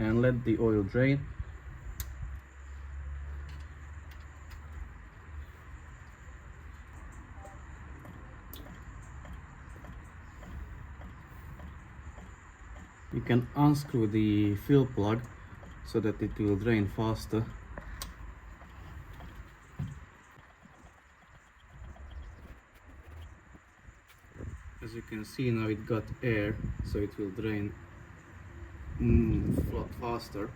and let the oil drain. You can unscrew the fill plug so that it will drain faster. As you can see, now it got air, so it will drain faster.